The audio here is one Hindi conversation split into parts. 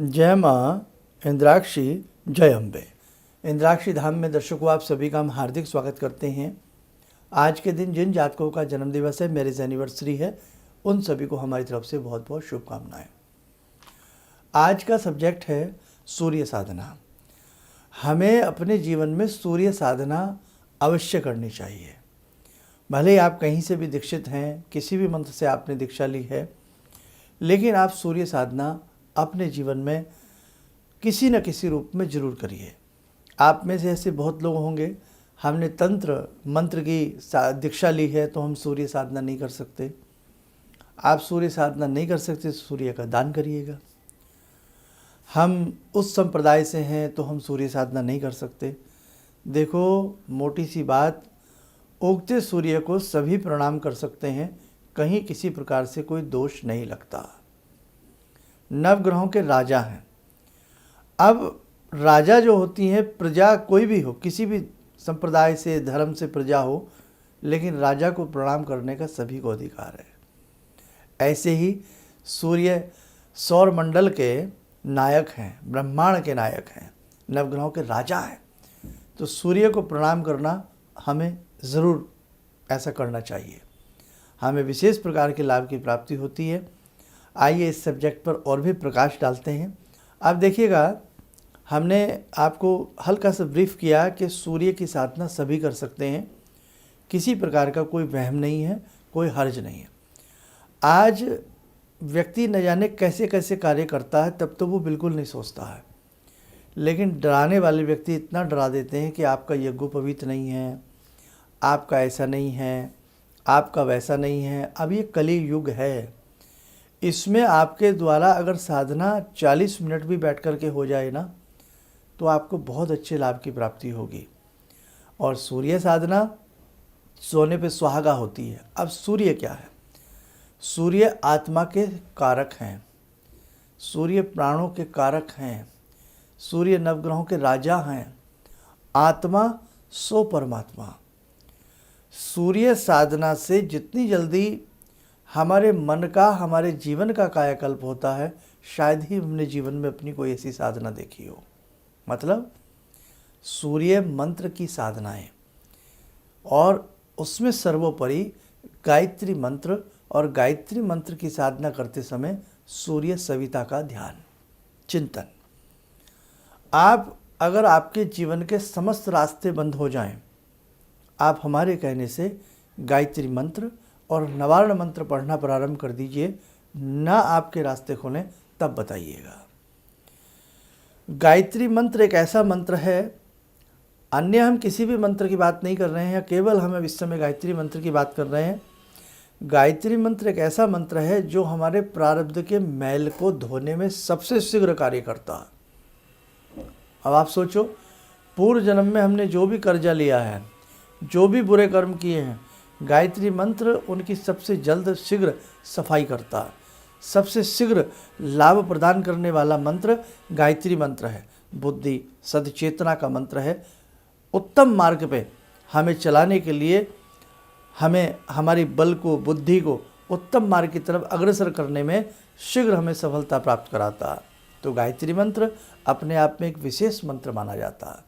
जय माँ इंद्राक्षी, जय अम्बे। इंद्राक्षी धाम में दर्शकों, आप सभी का हम हार्दिक स्वागत करते हैं। आज के दिन जिन जातकों का जन्म दिवस है, मैरिज एनिवर्सरी है, उन सभी को हमारी तरफ से बहुत बहुत शुभकामनाएं। आज का सब्जेक्ट है सूर्य साधना। हमें अपने जीवन में सूर्य साधना अवश्य करनी चाहिए। भले ही आप कहीं से भी दीक्षित हैं, किसी भी मंत्र से आपने दीक्षा ली है, लेकिन आप सूर्य साधना अपने जीवन में किसी न किसी रूप में ज़रूर करिए। आप में से ऐसे बहुत लोग होंगे, हमने तंत्र मंत्र की दीक्षा ली है तो हम सूर्य साधना नहीं कर सकते। आप सूर्य साधना नहीं कर सकते तो सूर्य का दान करिएगा। हम उस संप्रदाय से हैं तो हम सूर्य साधना नहीं कर सकते। देखो, मोटी सी बात, उगते सूर्य को सभी प्रणाम कर सकते हैं, कहीं किसी प्रकार से कोई दोष नहीं लगता। नवग्रहों के राजा हैं। अब राजा जो होती हैं, प्रजा कोई भी हो, किसी भी संप्रदाय से धर्म से प्रजा हो, लेकिन राजा को प्रणाम करने का सभी को अधिकार है। ऐसे ही सूर्य सौर मंडल के नायक हैं, ब्रह्मांड के नायक हैं, नवग्रहों के राजा हैं, तो सूर्य को प्रणाम करना हमें ज़रूर ऐसा करना चाहिए। हमें विशेष प्रकार के लाभ की प्राप्ति होती है। आइए इस सब्जेक्ट पर और भी प्रकाश डालते हैं। अब देखिएगा, हमने आपको हल्का सा ब्रीफ किया कि सूर्य की साधना सभी कर सकते हैं, किसी प्रकार का कोई वहम नहीं है, कोई हर्ज नहीं है। आज व्यक्ति न जाने कैसे कैसे कार्य करता है, तब तो वो बिल्कुल नहीं सोचता है, लेकिन डराने वाले व्यक्ति इतना डरा देते हैं कि आपका यज्ञोपवीत नहीं है, आपका ऐसा नहीं है, आपका वैसा नहीं है। अब ये कली युग है, इसमें आपके द्वारा अगर साधना 40 मिनट भी बैठ कर के हो जाए ना, तो आपको बहुत अच्छे लाभ की प्राप्ति होगी। और सूर्य साधना सोने पे सुहागा होती है। अब सूर्य क्या है? सूर्य आत्मा के कारक हैं, सूर्य प्राणों के कारक हैं, सूर्य नवग्रहों के राजा हैं। आत्मा सो परमात्मा। सूर्य साधना से जितनी जल्दी हमारे मन का, हमारे जीवन का कायाकल्प होता है, शायद ही हमने जीवन में अपनी कोई ऐसी साधना देखी हो। मतलब सूर्य मंत्र की साधनाएं, और उसमें सर्वोपरि गायत्री मंत्र, और गायत्री मंत्र की साधना करते समय सूर्य सविता का ध्यान, चिंतन। आप अगर आपके जीवन के समस्त रास्ते बंद हो जाएं, आप हमारे कहने से गायत्री मंत्र और नवारण मंत्र पढ़ना प्रारंभ कर दीजिए, ना आपके रास्ते खोलें तब बताइएगा। गायत्री मंत्र एक ऐसा मंत्र है, अन्य हम किसी भी मंत्र की बात नहीं कर रहे हैं, केवल हम इस समय गायत्री मंत्र की बात कर रहे हैं। गायत्री मंत्र एक ऐसा मंत्र है जो हमारे प्रारब्ध के मैल को धोने में सबसे शीघ्र कार्य करता है। अब आप सोचो, पूर्व जन्म में हमने जो भी कर्जा लिया है, जो भी बुरे कर्म किए हैं, गायत्री मंत्र उनकी सबसे जल्द शीघ्र सफाई करता है। सबसे शीघ्र लाभ प्रदान करने वाला मंत्र गायत्री मंत्र है। बुद्धि सदचेतना का मंत्र है। उत्तम मार्ग पे हमें चलाने के लिए, हमें हमारी बल को, बुद्धि को उत्तम मार्ग की तरफ अग्रसर करने में शीघ्र हमें सफलता प्राप्त कराता है। तो गायत्री मंत्र अपने आप में एक विशेष मंत्र माना जाता है।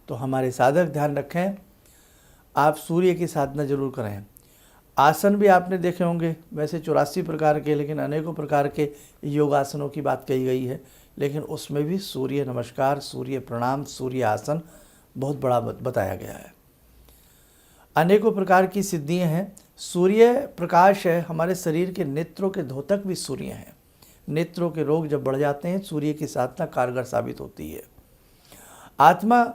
तो हमारे साधक ध्यान रखें, आप सूर्य की साधना जरूर करें। आसन भी आपने देखे होंगे, वैसे 84 प्रकार के, लेकिन अनेकों प्रकार के योगासनों की बात कही गई है, लेकिन उसमें भी सूर्य नमस्कार, सूर्य प्रणाम, सूर्य आसन बहुत बड़ा बताया गया है। अनेकों प्रकार की सिद्धियां हैं। सूर्य प्रकाश है, हमारे शरीर के नेत्रों के धोतक भी सूर्य हैं। नेत्रों के रोग जब बढ़ जाते हैं, सूर्य की साधना कारगर साबित होती है। आत्मा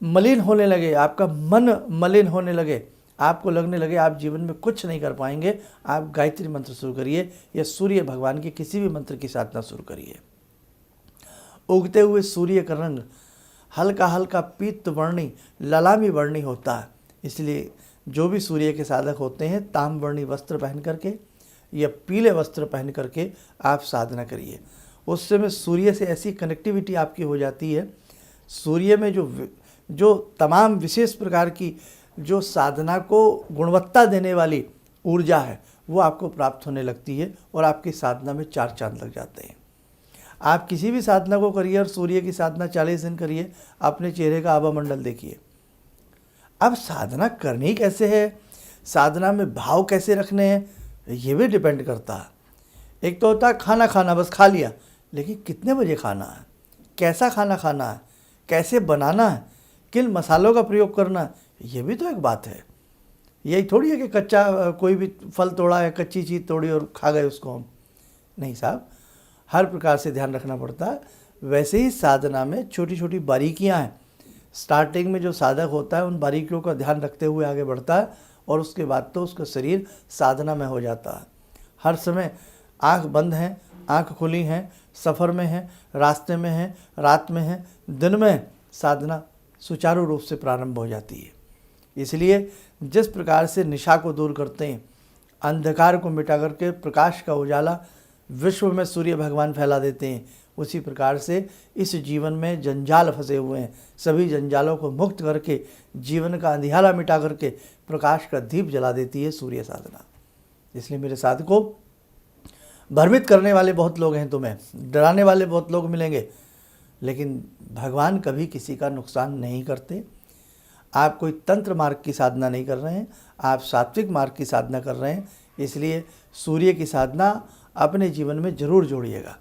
मलिन होने लगे, आपका मन मलिन होने लगे, आपको लगने लगे आप जीवन में कुछ नहीं कर पाएंगे, आप गायत्री मंत्र शुरू करिए या सूर्य भगवान के किसी भी मंत्र की साधना शुरू करिए। उगते हुए सूर्य का रंग हल्का हल्का पीत वर्णी, ललामी वर्णी होता है, इसलिए जो भी सूर्य के साधक होते हैं, ताम वर्णी वस्त्र पहन करके या पीले वस्त्र पहन करके आप साधना करिए। उस समय सूर्य से ऐसी कनेक्टिविटी आपकी हो जाती है, सूर्य में जो तमाम विशेष प्रकार की जो साधना को गुणवत्ता देने वाली ऊर्जा है, वो आपको प्राप्त होने लगती है और आपकी साधना में चार चांद लग जाते हैं। आप किसी भी साधना को करिए और सूर्य की साधना 40 दिन करिए, अपने चेहरे का आभा मंडल देखिए। अब साधना करनी कैसे है, साधना में भाव कैसे रखने हैं, ये भी डिपेंड करता है। एक तो होता है खाना खाना, बस खा लिया, लेकिन कितने बजे खाना है, कैसा खाना खाना है, कैसे बनाना है, किन मसालों का प्रयोग करना है, ये भी तो एक बात है। यही थोड़ी है कि कच्चा कोई भी फल तोड़ा है, कच्ची चीज़ तोड़ी और खा गए उसको हम, नहीं साहब, हर प्रकार से ध्यान रखना पड़ता है। वैसे ही साधना में छोटी छोटी बारीकियां हैं। स्टार्टिंग में जो साधक होता है उन बारीकियों का ध्यान रखते हुए आगे बढ़ता है और उसके बाद तो उसका शरीर साधना में हो जाता है। हर समय आँख बंद है, आँख खुली हैं, सफ़र में है, रास्ते में है, रात में है, दिन में, साधना सुचारू रूप से प्रारंभ हो जाती है। इसलिए जिस प्रकार से निशा को दूर करते हैं, अंधकार को मिटा करके प्रकाश का उजाला विश्व में सूर्य भगवान फैला देते हैं, उसी प्रकार से इस जीवन में जंजाल फंसे हुए हैं, सभी जंजालों को मुक्त करके जीवन का अंधियारा मिटा करके प्रकाश का दीप जला देती है सूर्य साधना। इसलिए मेरे साधकों, भ्रमित करने वाले बहुत लोग हैं, तुम्हें डराने वाले बहुत लोग मिलेंगे, लेकिन भगवान कभी किसी का नुकसान नहीं करते। आप कोई तंत्र मार्ग की साधना नहीं कर रहे हैं, आप सात्विक मार्ग की साधना कर रहे हैं। इसलिए सूर्य की साधना अपने जीवन में ज़रूर जोड़िएगा।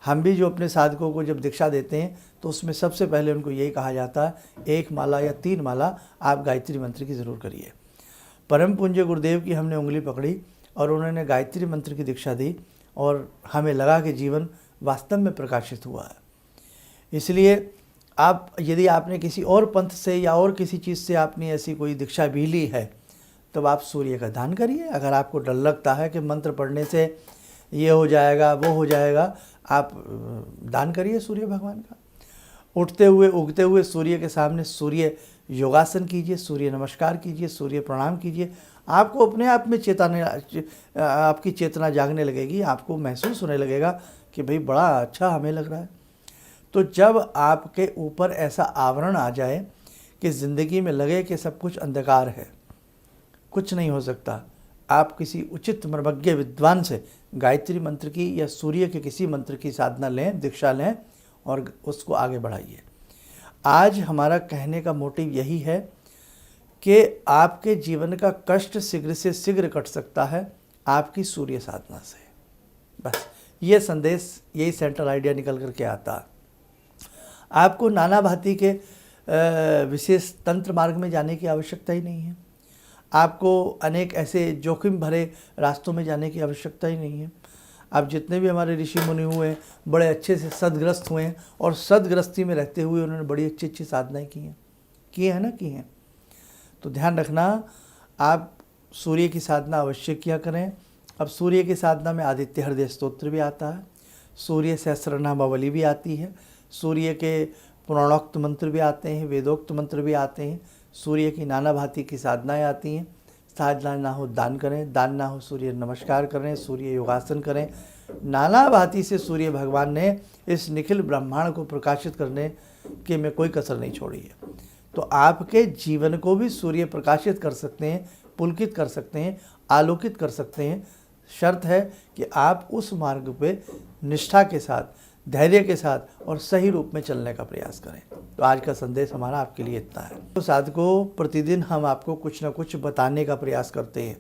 हम भी जो अपने साधकों को जब दीक्षा देते हैं तो उसमें सबसे पहले उनको यही कहा जाता है, 1 माला या 3 माला आप गायत्री मंत्र की ज़रूर करिए। परम पूज्य गुरुदेव की हमने उंगली पकड़ी और उन्होंने गायत्री मंत्र की दीक्षा दी और हमें लगा कि जीवन वास्तव में प्रकाशित हुआ है। इसलिए आप, यदि आपने किसी और पंथ से या और किसी चीज़ से आपने ऐसी कोई दीक्षा भी ली है, तब आप सूर्य का दान करिए। अगर आपको डर लगता है कि मंत्र पढ़ने से ये हो जाएगा, वो हो जाएगा, आप दान करिए सूर्य भगवान का। उठते हुए उगते हुए सूर्य के सामने सूर्य योगासन कीजिए, सूर्य नमस्कार कीजिए, सूर्य प्रणाम कीजिए। आपको अपने आप में आपकी चेतना जागने लगेगी, आपको महसूस होने लगेगा कि भाई बड़ा अच्छा हमें लग रहा है। तो जब आपके ऊपर ऐसा आवरण आ जाए कि ज़िंदगी में लगे कि सब कुछ अंधकार है, कुछ नहीं हो सकता, आप किसी उचित मर्मज्ञ विद्वान से गायत्री मंत्र की या सूर्य के किसी मंत्र की साधना लें, दीक्षा लें और उसको आगे बढ़ाइए। आज हमारा कहने का मोटिव यही है कि आपके जीवन का कष्ट शीघ्र से शीघ्र कट सकता है आपकी सूर्य साधना से। बस ये संदेश, यही सेंट्रल आइडिया निकल करके आता है। आपको नाना भांति के विशेष तंत्र मार्ग में जाने की आवश्यकता ही नहीं है। आपको अनेक ऐसे जोखिम भरे रास्तों में जाने की आवश्यकता ही नहीं है। आप जितने भी हमारे ऋषि मुनि हुए, बड़े अच्छे से सदग्रस्त हुए हैं और सदग्रस्ती में रहते हुए उन्होंने बड़ी अच्छी अच्छी साधनाएं की हैं ना, की हैं। तो ध्यान रखना, आप सूर्य की साधना अवश्य किया करें। अब सूर्य की साधना में आदित्य हृदय स्तोत्र भी आता है, सूर्य सहस्रनामावली भी आती है, सूर्य के पुराणोक्त मंत्र भी आते हैं, वेदोक्त मंत्र भी आते हैं, सूर्य की नाना भांति की साधनाएं आती हैं। साधना ना हो दान करें, दान ना हो सूर्य नमस्कार करें, सूर्य योगासन करें। नाना भांति से सूर्य भगवान ने इस निखिल ब्रह्मांड को प्रकाशित करने के में कोई कसर नहीं छोड़ी है। तो आपके जीवन को भी सूर्य प्रकाशित कर सकते हैं, पुलकित कर सकते हैं, आलोकित कर सकते हैं। शर्त है कि आप उस मार्ग पे निष्ठा के साथ, धैर्य के साथ और सही रूप में चलने का प्रयास करें। तो आज का संदेश हमारा आपके लिए इतना है। तो साधकों, प्रतिदिन हम आपको कुछ ना कुछ बताने का प्रयास करते हैं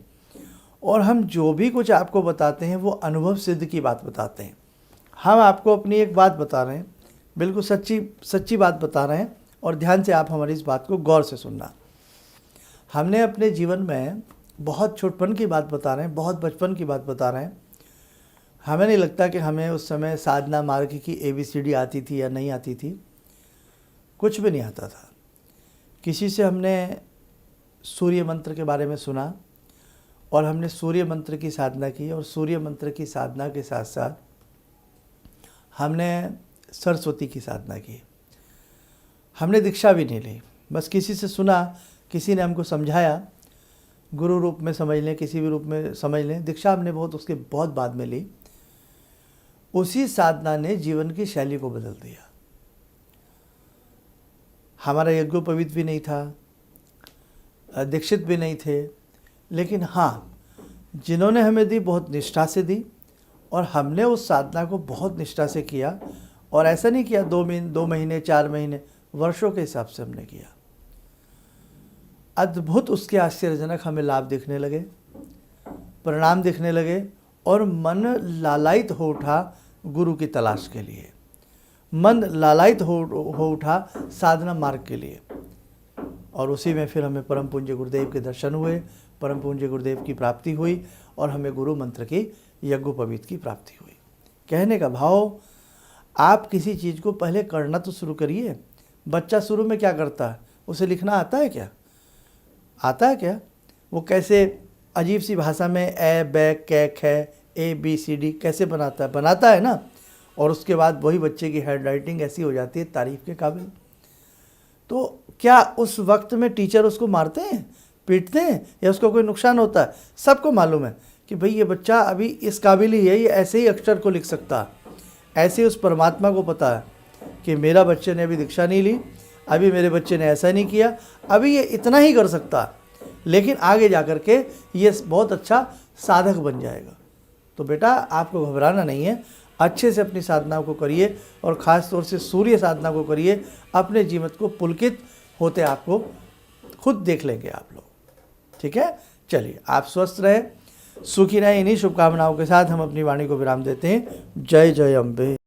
और हम जो भी कुछ आपको बताते हैं वो अनुभव सिद्ध की बात बताते हैं। हम आपको अपनी एक बात बता रहे हैं, बिल्कुल सच्ची बात बता रहे हैं और ध्यान से आप हमारी इस बात को गौर से सुनना। हमने अपने जीवन में बहुत छोटपन की बात बता रहे हैं, बहुत बचपन की बात बता रहे हैं। हमें नहीं लगता कि हमें उस समय साधना मार्ग की ABCD आती थी या नहीं आती थी, कुछ भी नहीं आता था। किसी से हमने सूर्य मंत्र के बारे में सुना और हमने सूर्य मंत्र की साधना की और सूर्य मंत्र की साधना के साथ साथ हमने सरस्वती की साधना की। हमने दीक्षा भी नहीं ली, बस किसी से सुना, किसी ने हमको समझाया, गुरु रूप में समझ लें, किसी भी रूप में समझ लें। दीक्षा हमने उसके बहुत बाद में ली। उसी साधना ने जीवन की शैली को बदल दिया। हमारा यज्ञोपवीत भी नहीं था, दीक्षित भी नहीं थे, लेकिन हाँ, जिन्होंने हमें दी बहुत निष्ठा से दी और हमने उस साधना को बहुत निष्ठा से किया, और ऐसा नहीं किया 2 महीने 4 महीने, वर्षों के हिसाब से हमने किया। अद्भुत उसके आश्चर्यजनक हमें लाभ दिखने लगे, परिणाम दिखने लगे, और मन लालायित हो उठा गुरु की तलाश के लिए, मन लालायित हो उठा साधना मार्ग के लिए। और उसी में फिर हमें परम पूज्य गुरुदेव के दर्शन हुए, परम पूज्य गुरुदेव की प्राप्ति हुई, और हमें गुरु मंत्र की यज्ञोपवीत की प्राप्ति हुई। कहने का भाव, आप किसी चीज़ को पहले करना तो शुरू करिए। बच्चा शुरू में क्या करता है, उसे लिखना आता है क्या? आता है क्या? वो कैसे अजीब सी भाषा में ए बै कै खे ABCD कैसे बनाता है ना। और उसके बाद वही बच्चे की हैंड राइटिंग ऐसी हो जाती है तारीफ़ के काबिल। तो क्या उस वक्त में टीचर उसको मारते हैं, पीटते हैं, या उसको कोई नुकसान होता है? सबको मालूम है कि भाई ये बच्चा अभी इस काबिल ही है, ये ऐसे ही अक्षर को लिख सकता है। ऐसे ही उस परमात्मा को पता है कि मेरा बच्चे ने अभी दीक्षा नहीं ली, अभी मेरे बच्चे ने ऐसा नहीं किया, अभी ये इतना ही कर सकता, लेकिन आगे जा कर के ये बहुत अच्छा साधक बन जाएगा। तो बेटा आपको घबराना नहीं है, अच्छे से अपनी साधनाओं को करिए, और ख़ास तौर से सूर्य साधना को करिए। अपने जीवन को पुलकित होते आपको खुद देख लेंगे आप लोग। ठीक है, चलिए आप स्वस्थ रहें, सुखी रहें। इन्हीं शुभकामनाओं के साथ हम अपनी वाणी को विराम देते हैं। जय जय अम्बे।